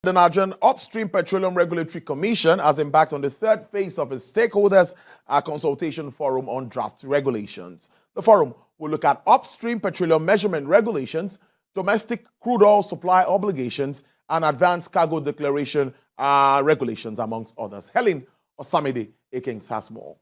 The Nigerian Upstream Petroleum Regulatory Commission has embarked on the third phase of its stakeholders' consultation forum on draft regulations. The forum will look at upstream petroleum measurement regulations, domestic crude oil supply obligations, and advanced cargo declaration regulations, amongst others. Helen Osamide Akings has more.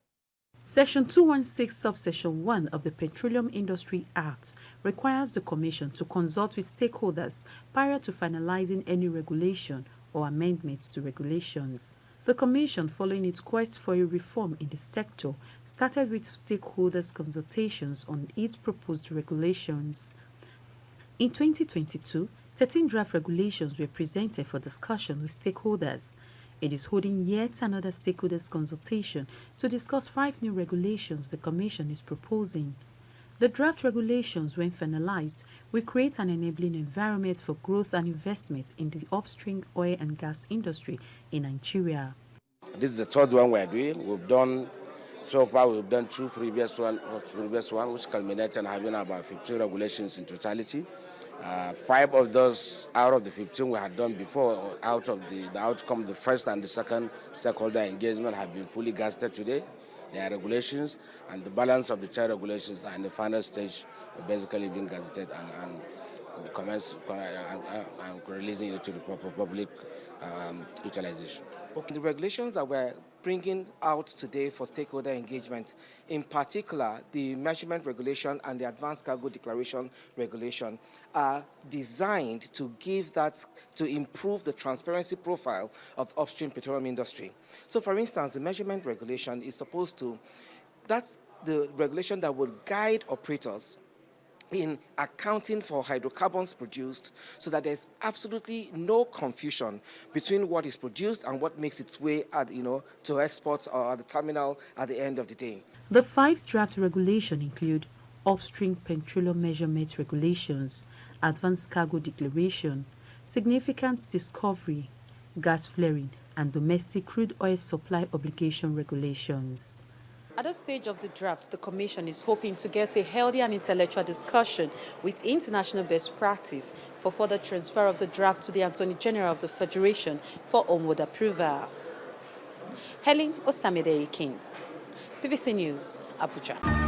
Section 216, subsection 1 of the Petroleum Industry Act requires the Commission to consult with stakeholders prior to finalizing any regulation or amendments to regulations. The Commission, following its quest for a reform in the sector, started with stakeholders' consultations on its proposed regulations. In 2022, 13 draft regulations were presented for discussion with stakeholders. It is holding yet another stakeholders' consultation to discuss 5 new regulations the Commission is proposing. The draft regulations, when finalized, will create an enabling environment for growth and investment in the upstream oil and gas industry in Nigeria. This is the third one we're doing. We've done 2 previous one, which culminated in having about 15 regulations in totality. 5 of those out of the 15 we had done before. Out of the outcome, the first and the second stakeholder engagement have been fully gazetted today. There are regulations, and the balance of the 10 regulations are in the final stage of basically being gazetted and releasing it to the public utilization. Okay. The regulations that we're bringing out today for stakeholder engagement, in particular the measurement regulation and the advanced cargo declaration regulation, are designed to improve the transparency profile of upstream petroleum industry. So, for instance, the measurement regulation is that's the regulation that will guide operators in accounting for hydrocarbons produced, so that there's absolutely no confusion between what is produced and what makes its way to exports or at the terminal at the end of the day. The 5 draft regulations include upstream petroleum measurement regulations, advanced cargo declaration, significant discovery, gas flaring, and domestic crude oil supply obligation regulations. At this stage of the draft, the Commission is hoping to get a healthy and intellectual discussion with international best practice for further transfer of the draft to the Attorney General of the Federation for onward approval. Helen Osamide Akings, TVC News, Abuja.